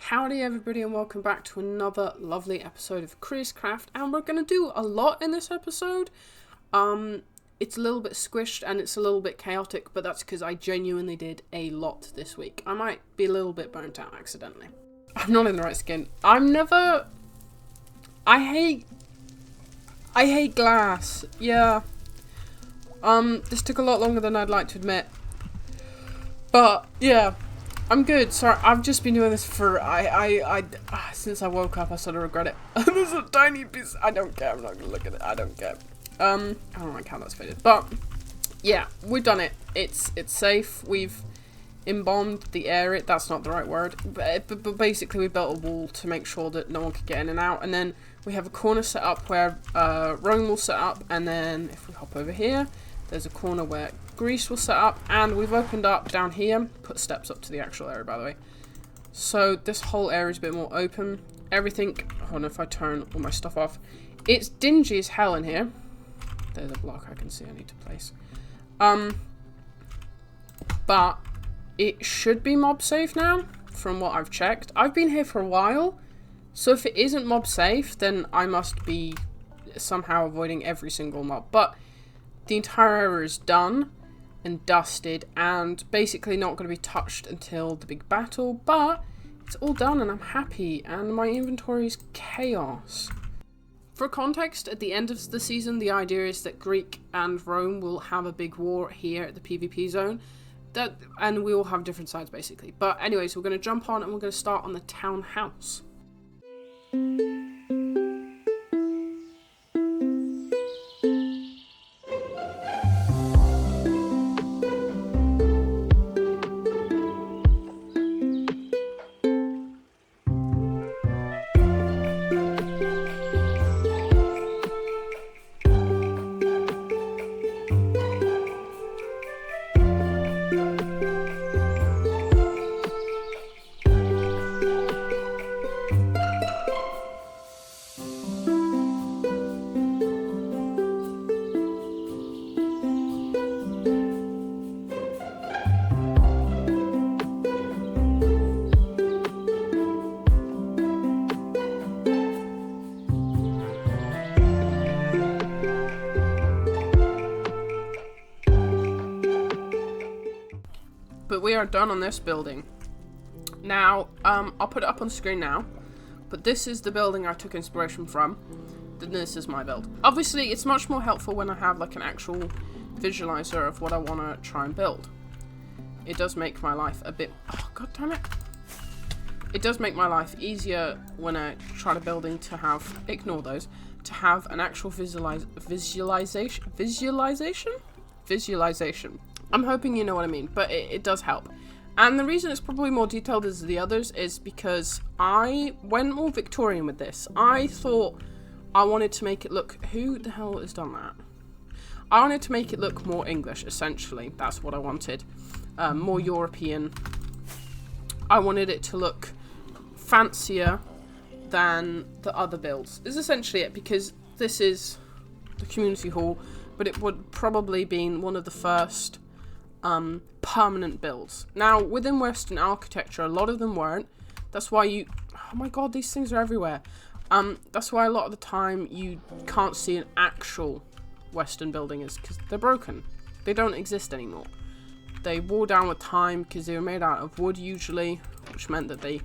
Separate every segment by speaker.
Speaker 1: Howdy everybody and welcome back to another lovely episode of CriusCraft, and we're going to do a lot in this episode. It's a little bit squished and it's a little bit chaotic, but that's because I genuinely did a lot this week. I might be a little bit burnt out accidentally. I'm not in the right skin. I hate glass. Yeah. This took a lot longer than I'd like to admit. But yeah. I'm good. Sorry, I've just been doing this for since I woke up. I sort of regret it. There's a tiny piece. I don't care. I'm not gonna look at it. I don't care. I don't like how that's faded. But yeah, we've done it. It's safe. We've embalmed the area. That's not the right word. But basically, we built a wall to make sure that no one could get in and out. And then we have a corner set up where Rome will set up. And then if we hop over here, there's a corner where Greece will set up, and we've opened up down here, put steps up to the actual area by the way. So this whole area is a bit more open. Everything, I don't know if I turn all my stuff off. It's dingy as hell in here. There's a block I can see I need to place. But it should be mob safe now, from what I've checked. I've been here for a while, so if it isn't mob safe, then I must be somehow avoiding every single mob. But the entire area is done and dusted and basically not going to be touched until the big battle, but it's all done and I'm happy, and my inventory is chaos. For context, at the end of the season, the idea is that Greek and Rome will have a big war here at the PvP zone, and we all have different sides basically. But anyways, we're going to jump on and we're going to start on the townhouse. But we are done on this building. Now, I'll put it up on the screen now, but this is the building I took inspiration from. Then this is my build. Obviously, it's much more helpful when I have like an actual visualizer of what I want to try and build. It does make my life a bit... Oh, god damn it. It does make my life easier when I try to building to have... Ignore those. To have an actual visualization. I'm hoping you know what I mean, but it does help. And the reason it's probably more detailed as the others is because I went more Victorian with this. I thought I wanted to make it look... Who the hell has done that? I wanted to make it look more English, essentially. That's what I wanted. More European. I wanted it to look fancier than the other builds. Is essentially it, because this is the community hall, but it would probably been one of the first permanent builds. Now, within Western architecture, a lot of them weren't. That's why you... Oh my god, these things are everywhere. That's why a lot of the time you can't see an actual Western building, is because they're broken. They don't exist anymore. They wore down with time because they were made out of wood usually, which meant that they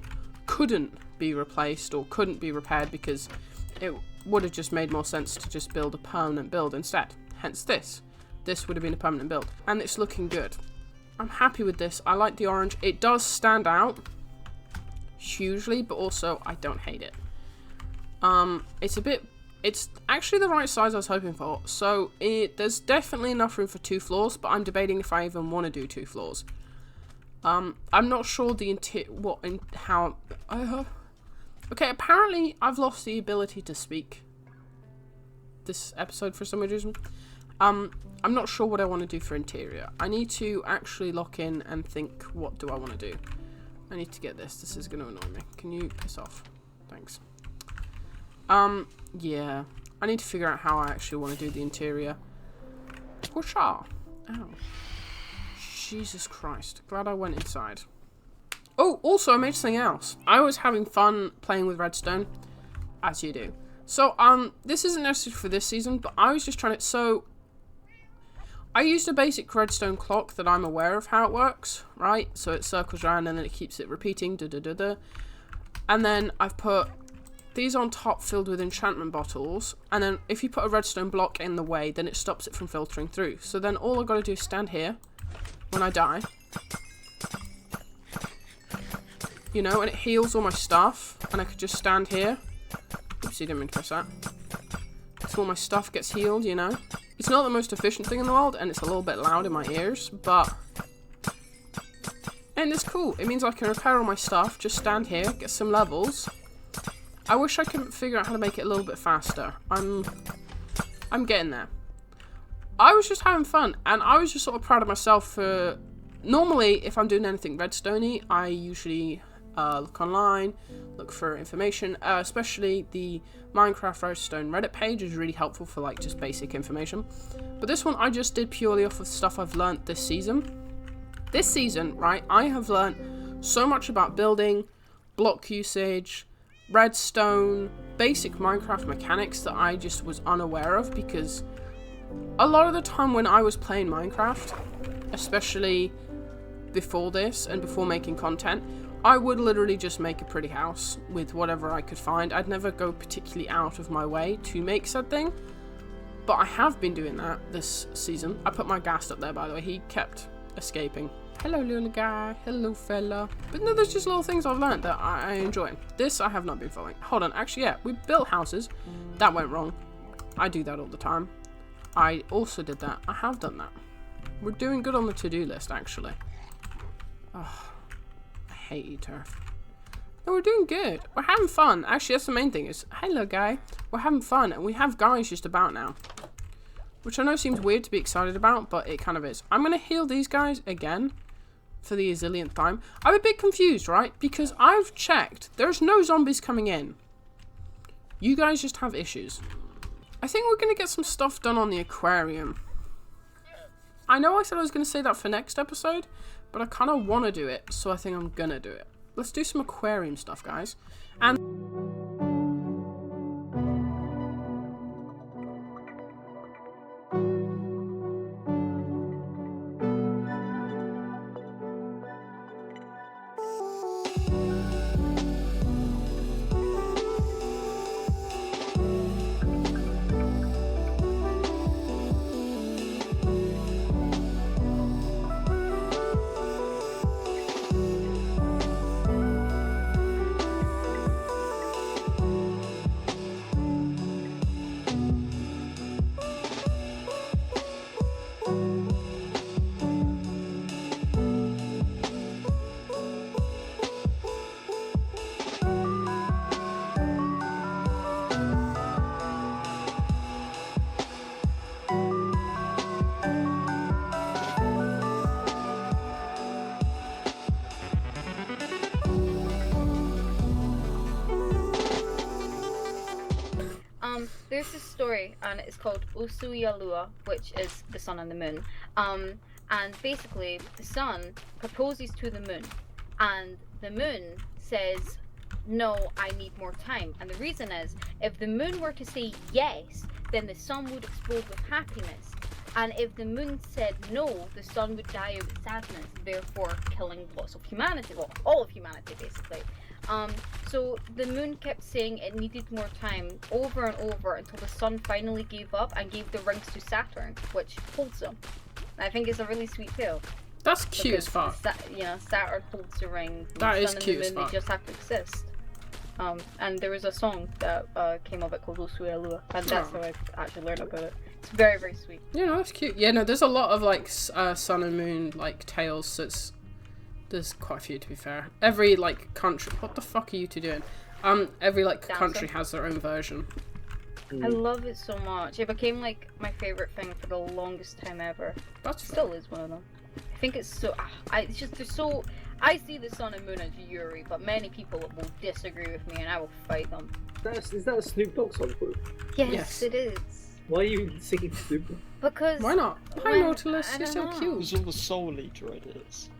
Speaker 1: couldn't be replaced or couldn't be repaired, because it would have just made more sense to just build a permanent build instead. Hence this. This would have been a permanent build. And it's looking good. I'm happy with this. I like the orange. It does stand out hugely, but also I don't hate it. It's actually the right size I was hoping for. So there's definitely enough room for 2 floors, but I'm debating if I even want to do 2 floors. I'm not sure the okay, apparently I've lost the ability to speak this episode for some reason. I'm not sure what I want to do for interior. I need to actually lock in and think, what do I want to do? I need to get this. This is going to annoy me. Can you piss off? Thanks. Yeah. I need to figure out how I actually want to do the interior. Whoosha! Ow. Jesus Christ. Glad I went inside. Oh, also I made something else. I was having fun playing with redstone, as you do. So, this isn't necessary for this season, but I was just trying to, so, I used a basic redstone clock that I'm aware of how it works, right? So it circles around and then it keeps it repeating, da-da-da-da. And then I've put these on top filled with enchantment bottles, and then if you put a redstone block in the way, then it stops it from filtering through. So then all I've got to do is stand here when I die. You know, and it heals all my stuff, and I could just stand here. Oopsie, didn't mean to press that. So all my stuff gets healed, you know. It's not the most efficient thing in the world, and it's a little bit loud in my ears, but... And it's cool. It means I can repair all my stuff, just stand here, get some levels. I wish I could figure out how to make it a little bit faster. I'm getting there. I was just having fun, and I was just sort of proud of myself for... Normally, if I'm doing anything redstone-y, I usually look online, look for information, especially the Minecraft Redstone Reddit page is really helpful for like just basic information. But this one I just did purely off of stuff I've learned this season. This season, right, I have learned so much about building, block usage, redstone, basic Minecraft mechanics that I just was unaware of, because a lot of the time when I was playing Minecraft, especially before this and before making content, I would literally just make a pretty house with whatever I could find. I'd never go particularly out of my way to make said thing, but I have been doing that this season. I put my ghast up there, by the way. He kept escaping. Hello, little guy. Hello, fella. But no, there's just little things I've learned that I enjoy. This I have not been following. Hold on. Actually, yeah, we built houses. That went wrong. I do that all the time. I also did that. I have done that. We're doing good on the to-do list, actually. Oh, I hate you, Turf. No, we're doing good. We're having fun. Actually, that's the main thing is, hello, guy. We're having fun, and we have guys just about now. Which I know seems weird to be excited about, but it kind of is. I'm going to heal these guys again for the zillionth time. I'm a bit confused, right? Because I've checked. There's no zombies coming in. You guys just have issues. I think we're going to get some stuff done on the aquarium. I know I said I was going to say that for next episode, but I kind of want to do it, so I think I'm going to do it. Let's do some aquarium stuff, guys. And...
Speaker 2: There's this story, and it's called Usuyalua, which is the sun and the moon. And basically, the sun proposes to the moon, and the moon says, no, I need more time. And the reason is, if the moon were to say yes, then the sun would explode with happiness. And if the moon said no, the sun would die of sadness, therefore killing lots of humanity, well, all of humanity, basically. So the moon kept saying it needed more time over and over until the sun finally gave up and gave the rings to Saturn, which holds them. And I think it's a really sweet tale.
Speaker 1: That's cute as fuck.
Speaker 2: Saturn holds the ring.
Speaker 1: That is
Speaker 2: sun
Speaker 1: cute
Speaker 2: and the
Speaker 1: as
Speaker 2: moon,
Speaker 1: fuck.
Speaker 2: they just have to exist. And there was a song that came of it called Usuyalua, and that's how I actually learned about it. It's very, very sweet.
Speaker 1: Yeah, no, that's cute. Yeah, no, there's a lot of like sun and moon like tales. So there's quite a few, to be fair. Every like country. What the fuck are you two doing? Every like country has their own version.
Speaker 2: I love it so much. It became like my favorite thing for the longest time ever.
Speaker 1: That's
Speaker 2: still is one of them. I think it's so. It's just they're so. I see the sun and moon as Yuri, but many people will disagree with me, and I will fight them.
Speaker 3: Is that a Snoop Dogg song, Proof?
Speaker 2: Yes, it is.
Speaker 3: Why are you singing Snoop Dogg?
Speaker 2: Because
Speaker 1: why not? Hi, Nautilus, you're so cute.
Speaker 4: Because all the Soul Eater it is.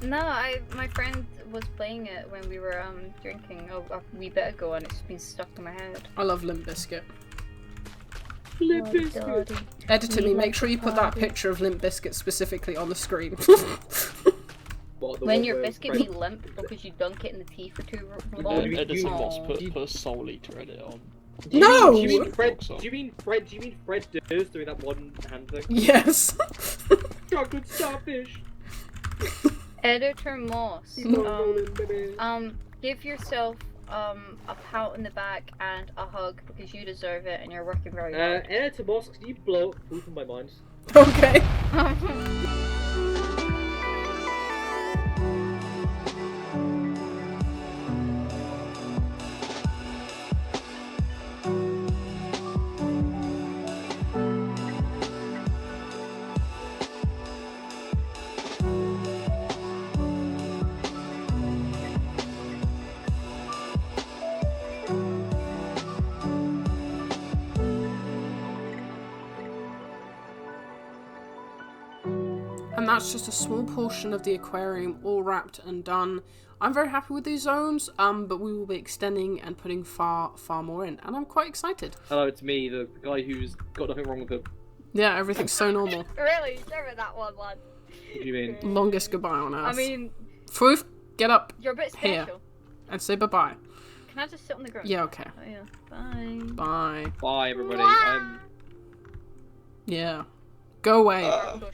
Speaker 2: No, my friend was playing it when we were drinking a wee bit ago, and it's been stuck in my head.
Speaker 1: I love Limp Bizkit.
Speaker 3: Limp Bizkit.
Speaker 1: Editor
Speaker 2: We
Speaker 1: me,
Speaker 2: like
Speaker 1: make sure you
Speaker 2: to
Speaker 1: put that
Speaker 2: party.
Speaker 1: picture of Limp Bizkit specifically on the screen.
Speaker 3: What, the
Speaker 2: When
Speaker 3: one
Speaker 2: your
Speaker 3: where
Speaker 2: biscuit
Speaker 3: Fred-
Speaker 2: be limp because you dunk it in the tea for too
Speaker 3: No,
Speaker 2: long.
Speaker 3: you-
Speaker 4: Editor
Speaker 3: you-
Speaker 4: boss,
Speaker 2: Aw.
Speaker 4: put a Soul Eater edit on.
Speaker 3: Do you
Speaker 1: No!
Speaker 3: mean- Do you mean Fred?
Speaker 4: Box up.
Speaker 3: Do you mean Fred Durst doing that one hand thing?
Speaker 1: Yes.
Speaker 3: Chocolate starfish.
Speaker 2: Editor Moss,
Speaker 3: Baby.
Speaker 2: give yourself a pat on the back and a hug because you deserve it and you're working very hard.
Speaker 3: Editor Boss, can you blow poop in my mind?
Speaker 1: Okay. And that's just a small portion of the aquarium all wrapped and done. I'm very happy with these zones, but we will be extending and putting far more in, and I'm quite excited.
Speaker 3: Hello, it's me, the guy who's got nothing wrong with him.
Speaker 1: Yeah, everything's so normal.
Speaker 2: Really? Never that one, lad.
Speaker 3: What do you mean?
Speaker 1: Longest goodbye on earth.
Speaker 2: I mean,
Speaker 1: Froof, get up
Speaker 2: you're a bit
Speaker 1: Here.
Speaker 2: special.
Speaker 1: and say bye-bye.
Speaker 2: Can I just sit on the ground?
Speaker 1: Yeah, okay.
Speaker 2: Oh, yeah. Bye.
Speaker 1: Bye.
Speaker 3: Bye, everybody.
Speaker 2: Mwah.
Speaker 1: Yeah. Go away.
Speaker 2: Social